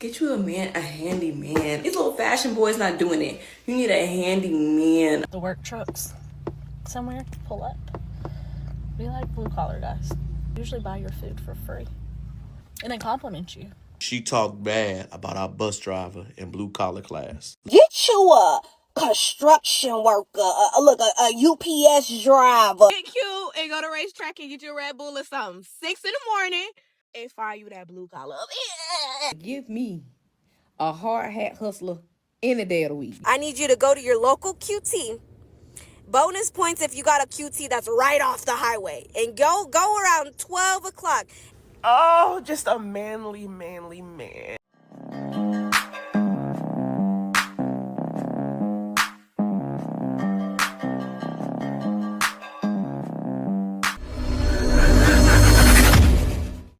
Get you a handyman. These little fashion boys not doing it. You need a handyman. The work trucks somewhere, pull up. We like blue collar guys. Usually buy your food for free and then compliment you. She talked bad about our bus driver in blue collar class. Get you a construction worker, a UPS driver. Get cute and go to racetrack and get you a Red Bull or something. 6 in the morning and fire you that blue collar up. Give me a hard hat hustler any day of the week. I need you to go to your local QT. Bonus points if you got a QT that's right off the highway. And go around 12 o'clock. Oh, just a manly man.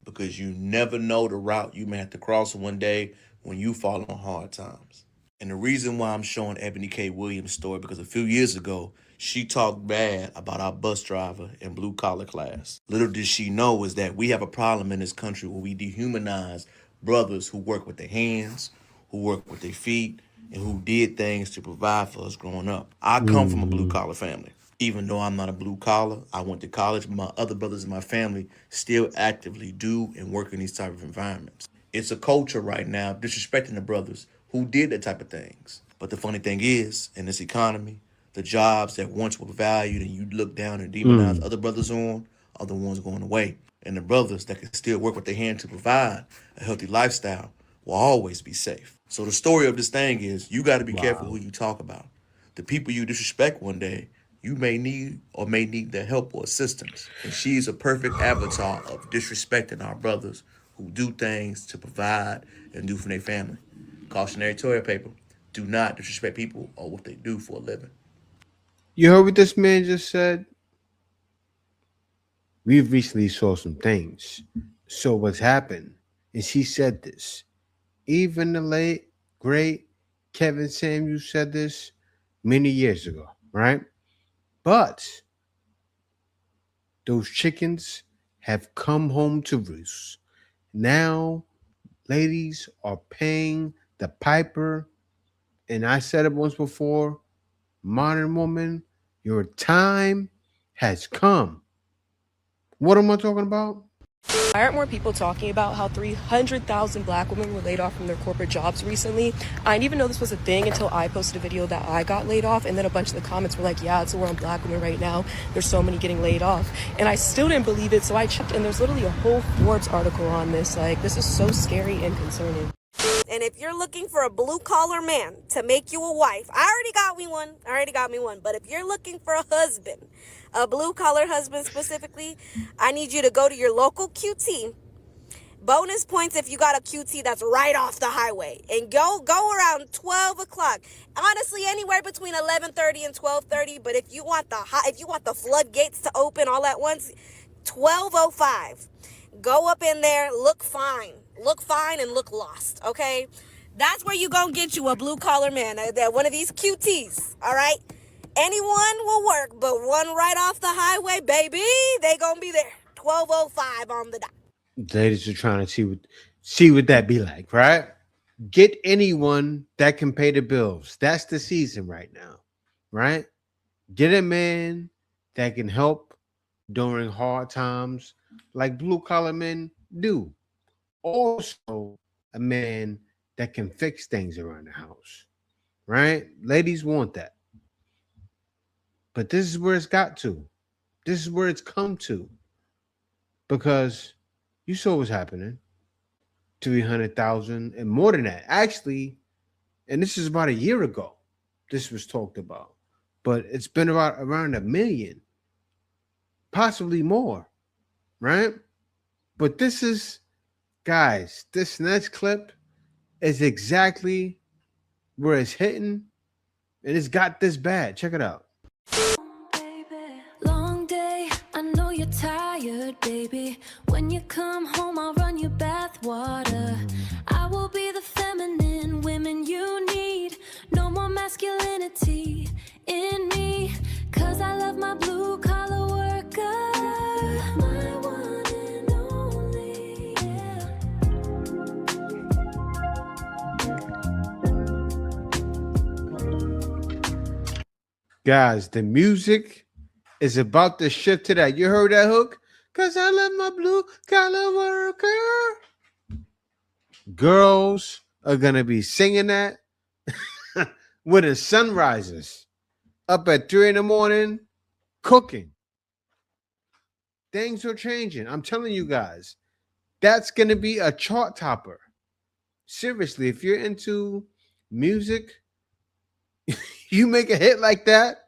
Because you never know the route you may have to cross one day when you fall on hard times. And the reason why I'm showing Ebony K. Williams' story, because a few years ago, she talked bad about our bus driver in blue collar class. Little did she know is that we have a problem in this country where we dehumanize brothers who work with their hands, who work with their feet, and who did things to provide for us growing up. I come from a blue collar family. Even though I'm not a blue collar, I went to college. My other brothers in my family still actively do and work in these type of environments. It's a culture right now disrespecting the brothers who did that type of things. But the funny thing is, in this economy, the jobs that once were valued and you look down and demonize other brothers on are the ones going away. And the brothers that can still work with their hand to provide a healthy lifestyle will always be safe. So the story of this thing is you got to be careful who you talk about. The people you disrespect one day, you may need their help or assistance. And she's a perfect avatar of disrespecting our brothers who do things to provide and do for their family. Cautionary toilet paper. Do not disrespect people or what they do for a living. You heard what this man just said? We've recently saw some things. So what's happened? And she said this. Even the late, great Kevin Samuels said this many years ago, right? But those chickens have come home to roost. Now, ladies are paying the piper. And I said it once before, modern woman, your time has come. What am I talking about? Why aren't more people talking about how 300,000 black women were laid off from their corporate jobs recently? I didn't even know this was a thing until I posted a video that I got laid off, and then a bunch of the comments were like, yeah, it's a war on black women right now. There's so many getting laid off. And I still didn't believe it, so I checked, and there's literally a whole Forbes article on this. Like, this is so scary and concerning. And if you're looking for a blue-collar man to make you a wife, I already got me one. But if you're looking for a husband, a blue-collar husband specifically, I need you to go to your local QT. Bonus points if you got a QT that's right off the highway. And go around 12 o'clock. Honestly, anywhere between 11:30 and 12:30. But if you want the floodgates to open all at once, 12:05. Go up in there, look fine and look lost, okay? That's where you gonna get you a blue-collar man, one of these QTs, all right? Anyone will work, but one right off the highway, baby, they gonna be there, 12:05 on the dot. Ladies are trying to see what that be like, right? Get anyone that can pay the bills. That's the season right now, right? Get a man that can help during hard times like blue-collar men do. Also, a man that can fix things around the house, right? Ladies want that. But this is where it's got to. This is where it's come to. Because you saw what's happening. 300,000 and more than that. Actually, and this is about a year ago, this was talked about. But it's been around 1 million. Possibly more, right? But this is... Guys, this next clip is exactly where it's hitting, and it's got this bad. Check it out. Baby, long day, I know you're tired, baby. When you come home, I'll run you bath water. I will be the feminine women you need. No more masculinity in me, 'cause I love my blue collar worker. My one and only, yeah. Guys, the music is about to shift to that. You heard that hook? Cause I love my blue collar worker. Girls are gonna be singing that when the sun rises, up at 3 in the morning, cooking. Things are changing. I'm telling you guys, that's gonna be a chart topper. Seriously, if you're into music, you make a hit like that.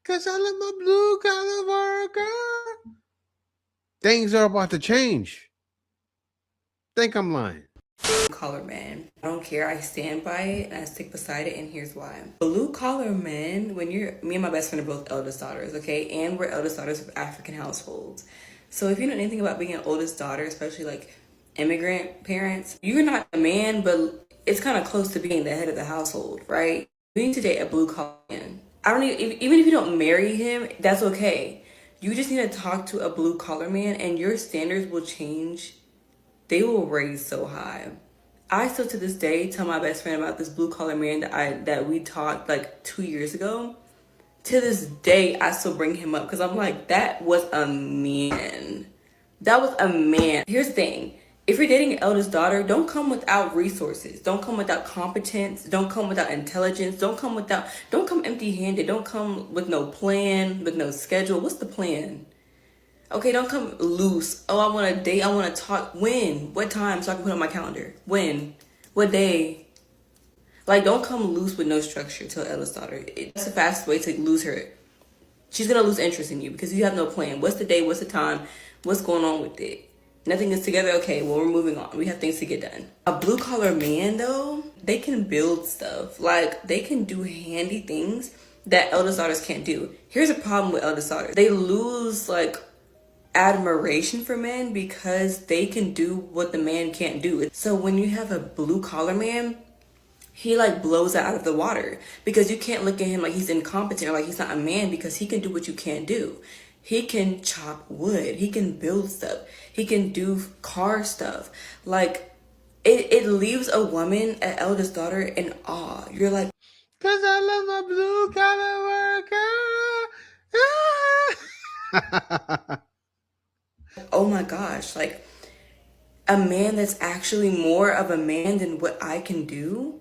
Cause I love my blue collar worker. Things are about to change. Think I'm lying. Collar man. I don't care. I stand by it and I stick beside it, and here's why. Blue collar men, when me and my best friend are both eldest daughters, okay? And we're eldest daughters of African households. So if you know anything about being an oldest daughter, especially like immigrant parents, you're not a man, but it's kind of close to being the head of the household, right? You need to date a blue collar man. I don't even if you don't marry him, that's okay. You just need to talk to a blue collar man and your standards will change. They will raise so high. I still to this day tell my best friend about this blue collar man that we talked like 2 years ago. To this day, I still bring him up because I'm like, that was a man. That was a man. Here's the thing. If you're dating an eldest daughter, don't come without resources. Don't come without competence. Don't come without intelligence. Don't come empty-handed. Don't come with no plan, with no schedule. What's the plan? Okay, don't come loose. Oh, I want to date. I want to talk. When? What time? So I can put it on my calendar. When? What day? Like, don't come loose with no structure to an eldest daughter. It's the fastest way to lose her. She's going to lose interest in you because you have no plan. What's the day? What's the time? What's going on with it? Nothing is together. Okay, well, we're moving on. We have things to get done. A blue-collar man, though, they can build stuff. Like, they can do handy things that eldest daughters can't do. Here's a problem with eldest daughters. They lose, like, admiration for men because they can do what the man can't do. So when you have a blue collar man, he like blows it out of the water because you can't look at him like he's incompetent or like he's not a man because he can do what you can't do. He can chop wood, he can build stuff, he can do car stuff. Like it leaves a woman, an eldest daughter, in awe. You're like, cause I love my blue collar worker. Oh my gosh, like a man that's actually more of a man than what I can do?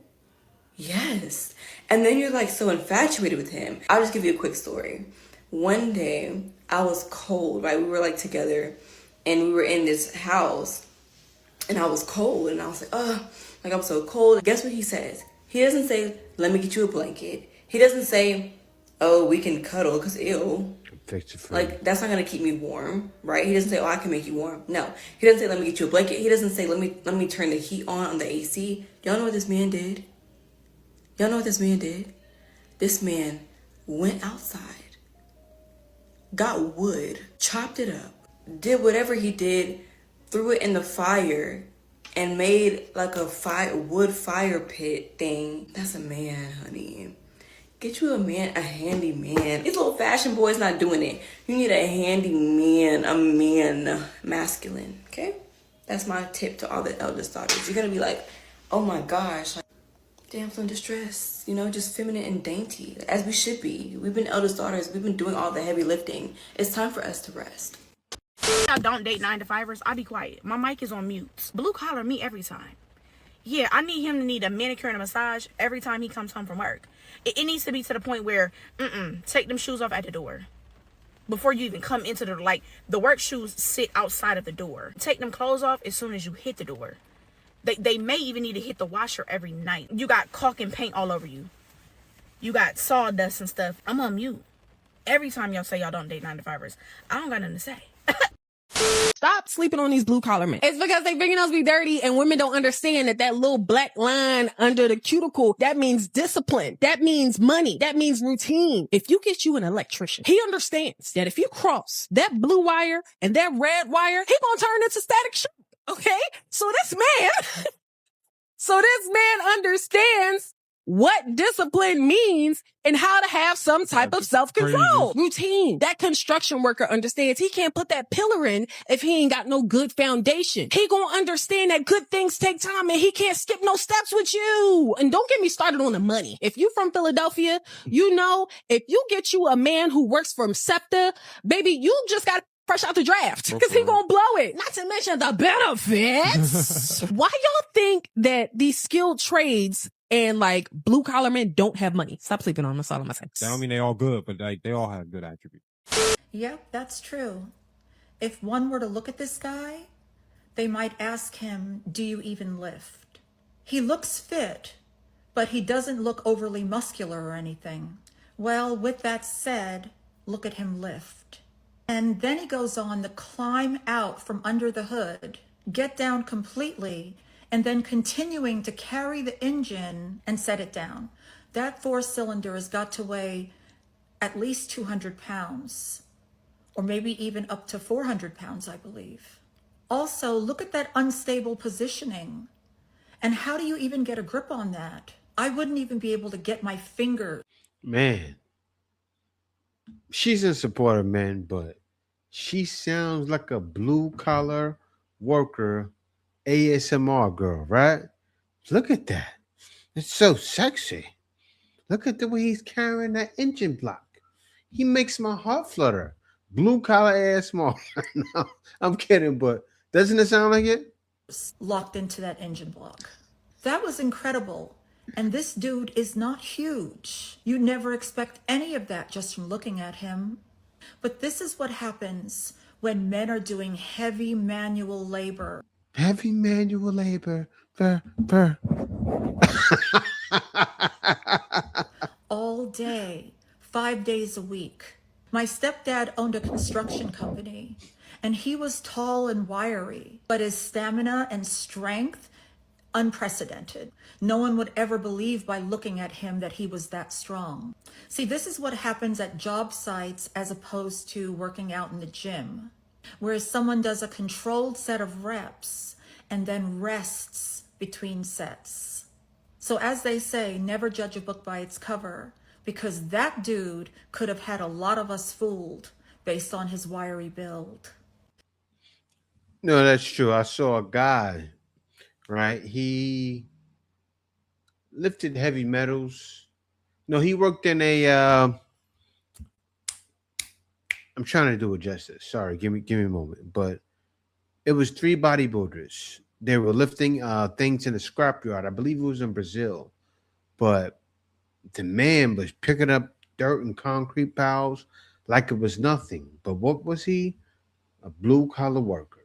Yes. And then you're like so infatuated with him. I'll just give you a quick story. One day I was cold, right? We were like together and we were in this house and I was cold and I was like, oh, like I'm so cold. Guess what he says? He doesn't say, let me get you a blanket. He doesn't say, oh, we can cuddle because ew. Like, that's not going to keep me warm, right? He doesn't say, oh, I can make you warm. No. He doesn't say, let me get you a blanket. He doesn't say, let me turn the heat on the AC. Y'all know what this man did? Y'all know what this man did? This man went outside, got wood, chopped it up, did whatever he did, threw it in the fire, and made like a wood fire pit thing. That's a man, honey. Get you a handy man. These little fashion boys not doing it. You need a handy man, a man, masculine, okay? That's my tip to all the eldest daughters. You're gonna be like, oh my gosh, like, damsel in distress, you know, just feminine and dainty, as we should be. We've been eldest daughters. We've been doing all the heavy lifting. It's time for us to rest. I don't date 9-to-5ers. I'll be quiet. My mic is on mute. Blue collar me every time. Yeah, I need him to need a manicure and a massage every time he comes home from work. It needs to be to the point where, take them shoes off at the door. Before you even come into the work shoes sit outside of the door. Take them clothes off as soon as you hit the door. They may even need to hit the washer every night. You got caulk and paint all over you. You got sawdust and stuff. I'm on mute. Every time y'all say y'all don't date 9-to-5ers, I don't got nothing to say. Stop sleeping on these blue collar men. It's because they fingernails be dirty and women don't understand that little black line under the cuticle, that means discipline. That means money. That means routine. If you get you an electrician, he understands that if you cross that blue wire and that red wire, he gonna turn into static shock. Okay? So this man understands what discipline means and how to have some type of self-control. Routine. That construction worker understands he can't put that pillar in if he ain't got no good foundation. He gonna understand that good things take time and he can't skip no steps with you. And don't get me started on the money. If you from Philadelphia, you know, if you get you a man who works from SEPTA, baby, you just got fresh out the draft because he gonna blow it. Not to mention the benefits. Why y'all think that these skilled trades and like blue collar men don't have money? Stop sleeping on us, all I'm saying. That don't mean they all good, but like they all have good attributes. Yep, that's true. If one were to look at this guy, they might ask him, do you even lift? He looks fit, but he doesn't look overly muscular or anything. Well, with that said, look at him lift. And then he goes on to climb out from under the hood, get down completely, and then continuing to carry the engine and set it down. That 4-cylinder has got to weigh at least 200 pounds, or maybe even up to 400 pounds, I believe. Also, look at that unstable positioning. And how do you even get a grip on that? I wouldn't even be able to get my finger. Man, she's in support of men, but she sounds like a blue collar worker ASMR girl, right? Look at that. It's so sexy. Look at the way he's carrying that engine block. He makes my heart flutter. Blue collar ASMR. No, I'm kidding, but doesn't it sound like it? Locked into that engine block. That was incredible. And this dude is not huge. You never expect any of that just from looking at him. But this is what happens when men are doing heavy manual labor. Heavy manual labor. All day, 5 days a week. My stepdad owned a construction company, and he was tall and wiry, but his stamina and strength, unprecedented. No one would ever believe by looking at him that he was that strong. See, this is what happens at job sites as opposed to working out in the gym, whereas someone does a controlled set of reps and then rests between sets. So as they say, never judge a book by its cover, because that dude could have had a lot of us fooled based on his wiry build. No, that's true. I saw a guy, right? He lifted heavy metals. No, he worked in a I'm trying to do it justice. Sorry, give me a moment. But it was 3 bodybuilders. They were lifting things in a scrapyard. I believe it was in Brazil. But the man was picking up dirt and concrete piles like it was nothing. But what was he? A blue-collar worker.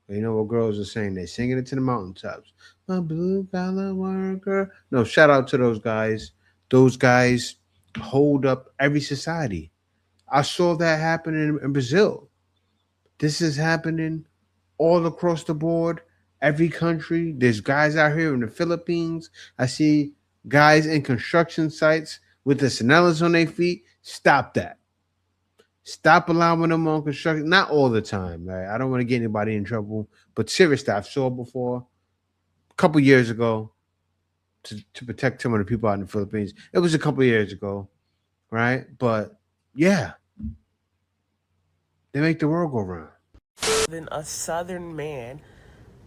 You know what girls are saying? They're singing it to the mountaintops. My blue-collar worker. No, shout out to those guys. Those guys hold up every society. I saw that happen in Brazil. This is happening all across the board, every country. There's guys out here in the Philippines. I see guys in construction sites with the Sanellas on their feet. Stop that. Stop allowing them on construction. Not all the time, right? I don't want to get anybody in trouble, but seriously, I've saw before a couple years ago to protect some of the people out in the Philippines. It was a couple years ago, right? But yeah, they make the world go round. Than a southern man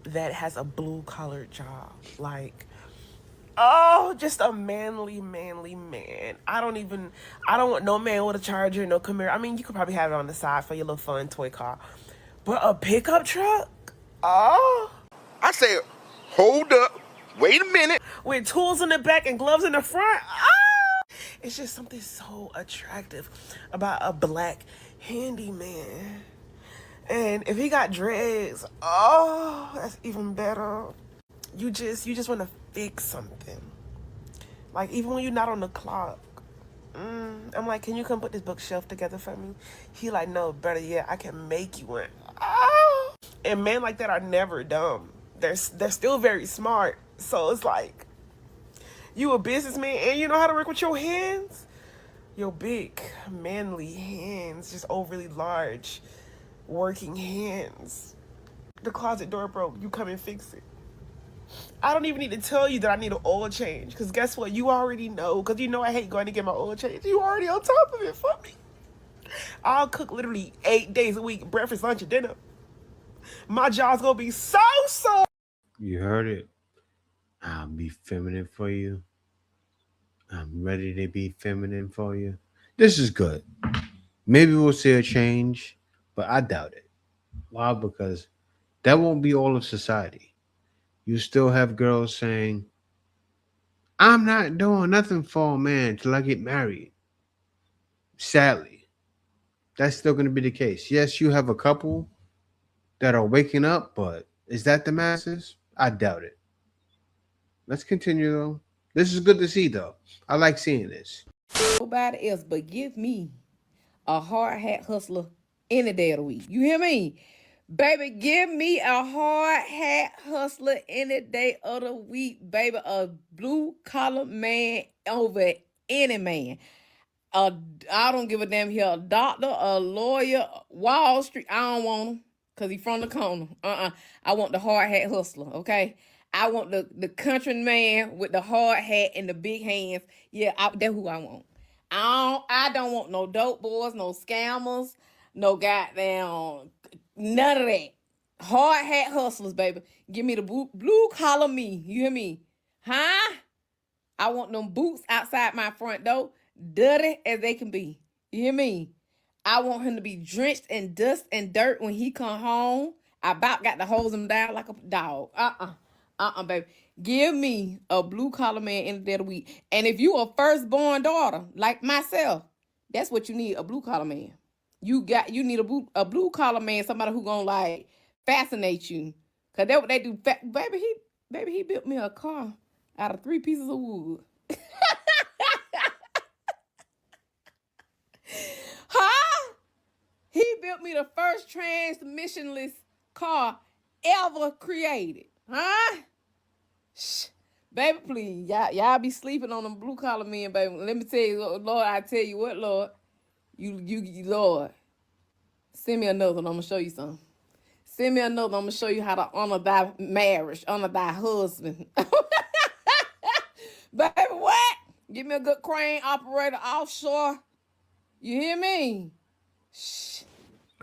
that has a blue collar job, like, oh, just a manly man. I don't want no man with a Charger, no Camaro. I mean, you could probably have it on the side for your little fun toy car, but a pickup truck, oh, I say, hold up, wait a minute, with tools in the back and gloves in the front. Oh, it's just something so attractive about a black handyman. And if he got dreads, oh, that's even better. You just want to fix something. Like, even when you're not on the clock. I'm like, can you come put this bookshelf together for me? He like, no, better yet, I can make you one. Oh! And men like that are never dumb. They're still very smart. So it's like, you a businessman and you know how to work with your hands? Your big, manly hands, just overly large, working hands. The closet door broke, you come and fix it. I don't even need to tell you that I need an oil change. Because guess what? You already know. Because you know I hate going to get my oil change. You already on top of it for me. I'll cook literally 8 days a week, breakfast, lunch, and dinner. My job's going to be so. You heard it. I'll be feminine for you. I'm ready to be feminine for you. This is good. Maybe we'll see a change, but I doubt it. Why? Because that won't be all of society. You still have girls saying, I'm not doing nothing for a man till I get married. Sadly, that's still going to be the case. Yes, you have a couple that are waking up, but is that the masses? I doubt it. Let's continue though. This is good to see though. I like seeing this. Nobody else but give me a hard hat hustler any day of the week. You hear me? Baby, give me a hard hat hustler any day of the week, baby. A blue collar man over any man. I don't give a damn here. A doctor, a lawyer, Wall Street. I don't want him because he from the corner. I want the hard hat hustler, okay? I want the country man with the hard hat and the big hands. Yeah, that's who I want. I don't want no dope boys, no scammers, no goddamn none of that. Hard hat hustlers, baby. Give me the blue collar me. You hear me? Huh? I want them boots outside my front door, dirty as they can be. You hear me? I want him to be drenched in dust and dirt when he come home. I about got to hose him down like a dog. Baby. Give me a blue collar man in the day of the week. And if you a firstborn daughter like myself, that's what you need, a blue collar man. You need a blue collar man, somebody who gonna like fascinate you. Cause that's what they do. Baby, he built me a car out of 3 pieces of wood. Huh? He built me the first transmissionless car ever created. Huh? Shh. Baby, please. Y'all be sleeping on them blue collar men, baby. Let me tell you, Lord, I tell you what, Lord. You Lord. Send me another one. I'm gonna show you something. Send me another one. I'm gonna show you how to honor thy marriage, honor thy husband. Baby, what? Give me a good crane operator offshore. You hear me? Shh.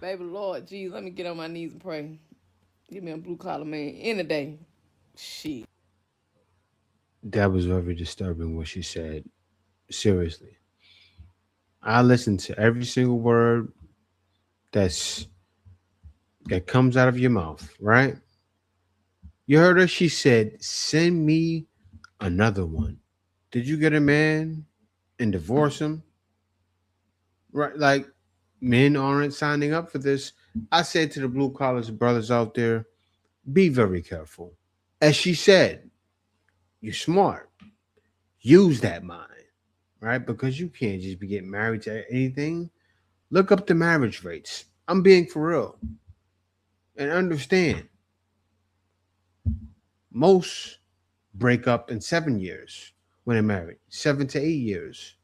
Baby, Lord, geez, let me get on my knees and pray. Give me a blue collar man any day. Shit. That was very disturbing what she said. Seriously. I listened to every single word that comes out of your mouth, right? You heard her? She said, send me another one. Did you get a man and divorce him? Right, like men aren't signing up for this. I said to the blue collars brothers out there, be very careful. As she said, you're smart. Use that mind, right? Because you can't just be getting married to anything. Look up the marriage rates. I'm being for real. And understand, most break up in 7 years when they're married, 7 to 8 years.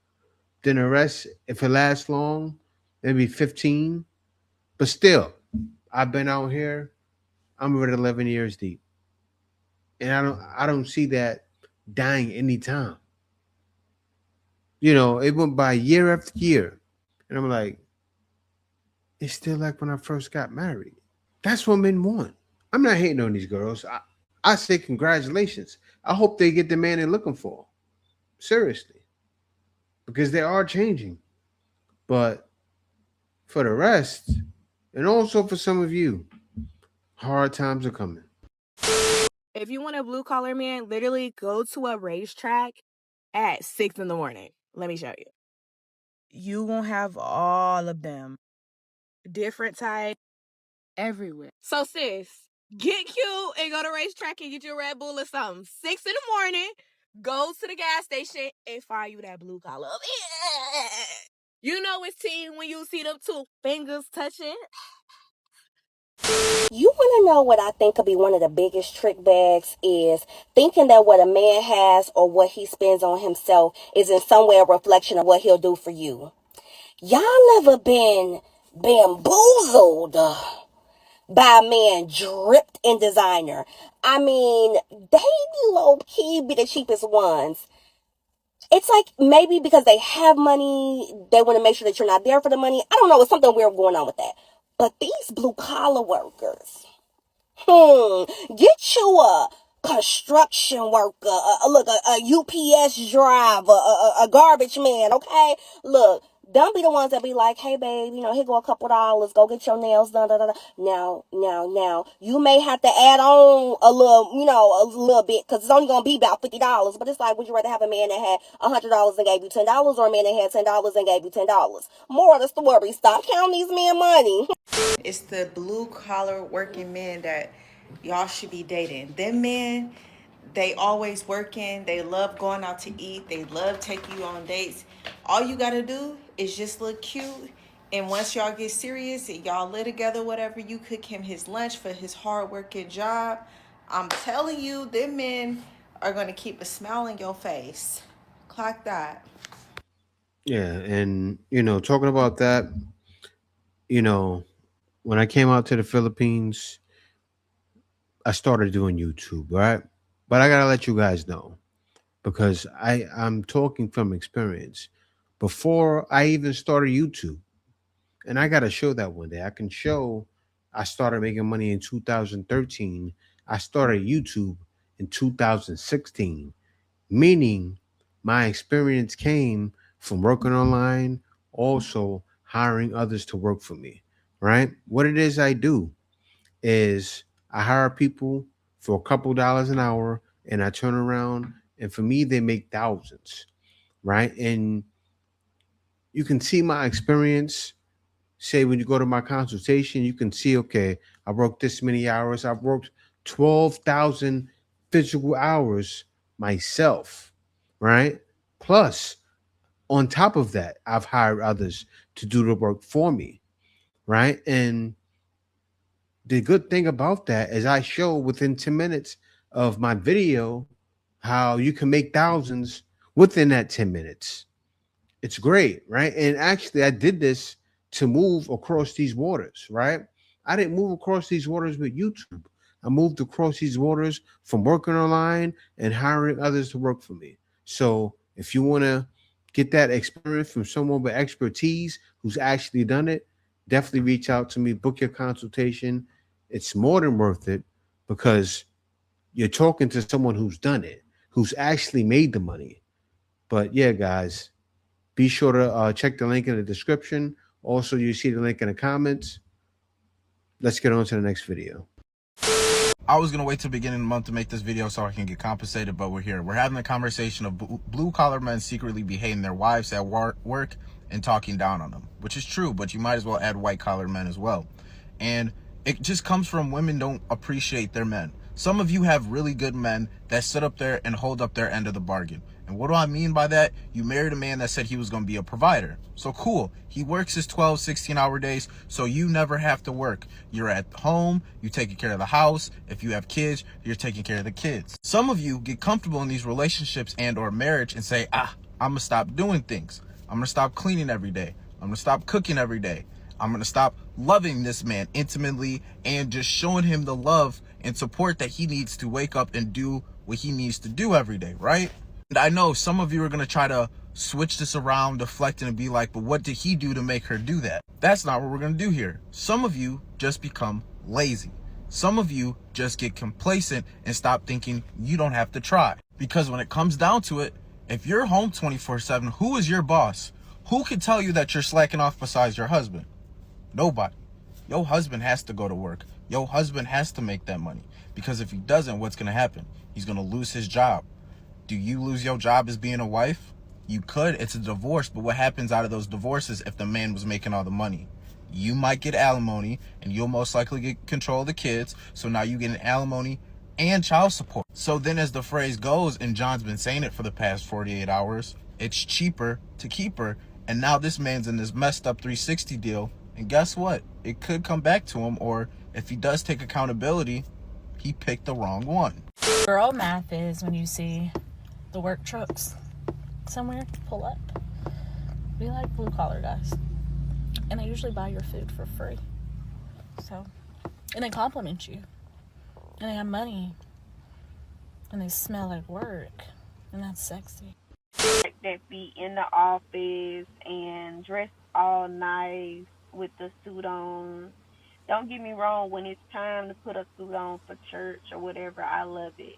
Then the rest, if it lasts long, maybe 15. But still, I've been out here. I'm already 11 years deep, and I don't see that dying anytime. You know, it went by year after year, and I'm like, it's still like when I first got married. That's what men want. I'm not hating on these girls. I say congratulations. I hope they get the man they're looking for. Seriously, because they are changing. But for the rest, and also for some of you, hard times are coming. If you want a blue collar man, literally go to a racetrack at 6 in the morning. Let me show you. You gonna have all of them. Different types everywhere. So sis, get cute and go to racetrack and get your Red Bull or something. 6 in the morning, go to the gas station and find you that blue collar. You know it's tea when you see them 2 fingers touching. You want to know what I think could be one of the biggest trick bags is thinking that what a man has or what he spends on himself is in some way a reflection of what he'll do for you. Y'all never been bamboozled by a man dripped in designer. I mean, they low key be the cheapest ones. It's like maybe because they have money, they want to make sure that you're not there for the money. I don't know. It's something weird going on with that. But these blue collar workers, get you a construction worker, a UPS driver, a garbage man, okay? Look, don't be the ones that be like, hey, babe, here go a couple dollars, go get your nails done, da, da, da. Now, you may have to add on a little bit, because it's only going to be about $50, but it's like, would you rather have a man that had $100 and gave you $10, or a man that had $10 and gave you $10? More of the story, stop counting these men money. It's the blue collar working men that y'all should be dating. Them men, they always working. They love going out to eat. They love taking you on dates. All you got to do is just look cute. And once y'all get serious and y'all live together, whatever, you cook him his lunch for his hard working job. I'm telling you, them men are going to keep a smile on your face. Clock that. Yeah, and talking about that, when I came out to the Philippines, I started doing YouTube, right? But I gotta let you guys know because I'm talking from experience. Before I even started YouTube, and I gotta show that one day. I can show I started making money in 2013. I started YouTube in 2016, meaning my experience came from working online, also hiring others to work for me, right? What it is I do is I hire people for a couple dollars an hour and I turn around and for me they make thousands, right? And you can see my experience. Say when you go to my consultation, you can see, okay, I worked this many hours. I've worked 12,000 physical hours myself, right? Plus, on top of that, I've hired others to do the work for me, right? And the good thing about that is I show within 10 minutes of my video how you can make thousands within that 10 minutes. It's great, right? And actually, I did this to move across these waters, right? I didn't move across these waters with YouTube. I moved across these waters from working online and hiring others to work for me. So if you want to get that experience from someone with expertise who's actually done it, definitely reach out to me, book your consultation. It's more than worth it because you're talking to someone who's done it, who's actually made the money. But yeah, guys, be sure to check the link in the description. Also, you see the link in the comments. Let's get on to the next video. I was going to wait till the beginning of the month to make this video so I can get compensated, but we're here. We're having a conversation of blue-collar men secretly behaving their wives at work and talking down on them, which is true, but you might as well add white-collar men as well. And it just comes from women don't appreciate their men. Some of you have really good men that sit up there and hold up their end of the bargain. And what do I mean by that? You married a man that said he was going to be a provider. So cool. He works his 12, 16-hour days, so you never have to work. You're at home. You're taking care of the house. If you have kids, you're taking care of the kids. Some of you get comfortable in these relationships and or marriage and say, I'm going to stop doing things. I'm going to stop cleaning every day. I'm going to stop cooking every day. I'm going to stop loving this man intimately and just showing him the love and support that he needs to wake up and do what he needs to do every day, right? And I know some of you are going to try to switch this around, deflect and be like, but what did he do to make her do that? That's not what we're going to do here. Some of you just become lazy. Some of you just get complacent and stop thinking you don't have to try. Because when it comes down to it, if you're home 24/7, who is your boss? Who can tell you that you're slacking off besides your husband? Nobody. Your husband has to go to work. Your husband has to make that money. Because if he doesn't, what's going to happen? He's going to lose his job. Do you lose your job as being a wife? You could. It's a divorce. But what happens out of those divorces if the man was making all the money? You might get alimony, and you'll most likely get control of the kids. So now you get an alimony and child support. So then as the phrase goes, and John's been saying it for the past 48 hours, it's cheaper to keep her. And now this man's in this messed up 360 deal. And guess what? It could come back to him, or if he does take accountability, he picked the wrong one. Girl math is when you see the work trucks somewhere pull up. We like blue collar guys, and I usually buy your food for free. So and they compliment you, and they have money, and they smell like work, and that's sexy. That be in the office and dress all nice with the suit on. Don't get me wrong, when it's time to put a suit on for church or whatever, I love it.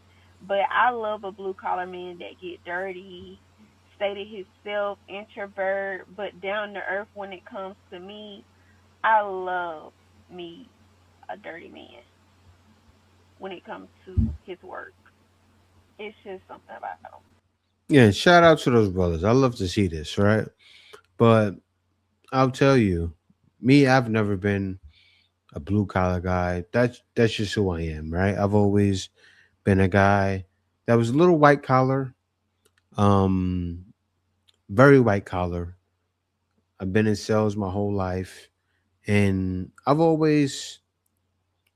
But I love a blue collar man that get dirty, stay to himself, introvert, but down to earth when it comes to me. I love me a dirty man when it comes to his work. It's just something about him. Yeah, shout out to those brothers. I love to see this, right? But I'll tell you, me, I've never been a blue collar guy. That's just who I am, right? I've always been a guy that was a little white collar, um, very white collar. I've been in sales my whole life, and I've always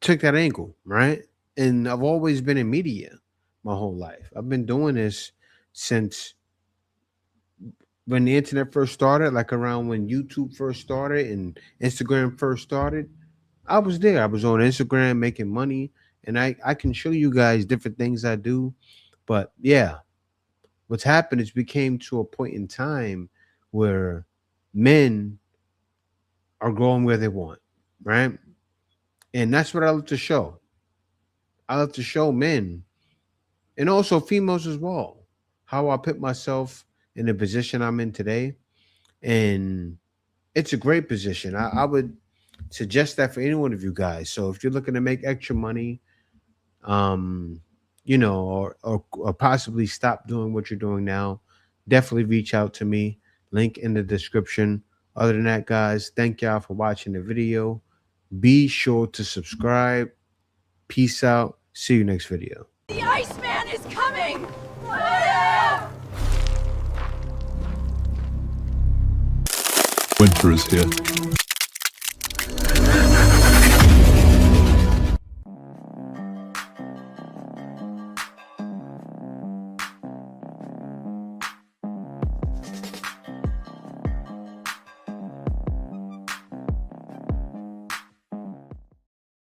took that angle, right? And I've always been in media my whole life. I've been doing this since when the internet first started, like around when YouTube first started and Instagram first started. I was there. I was on Instagram making money, and I can show you guys different things I do. But yeah, what's happened is we came to a point in time where men are going where they want, right? And that's what I love to show. I love to show men and also females as well how I put myself in the position I'm in today. And it's a great position. I would suggest that for any one of you guys. So if you're looking to make extra money, um, or possibly stop doing what you're doing now, definitely reach out to me. Link in the description. Other than that, guys, thank y'all for watching the video. Be sure to subscribe. Peace out. See you next video. The Iceman is coming! Winter is here.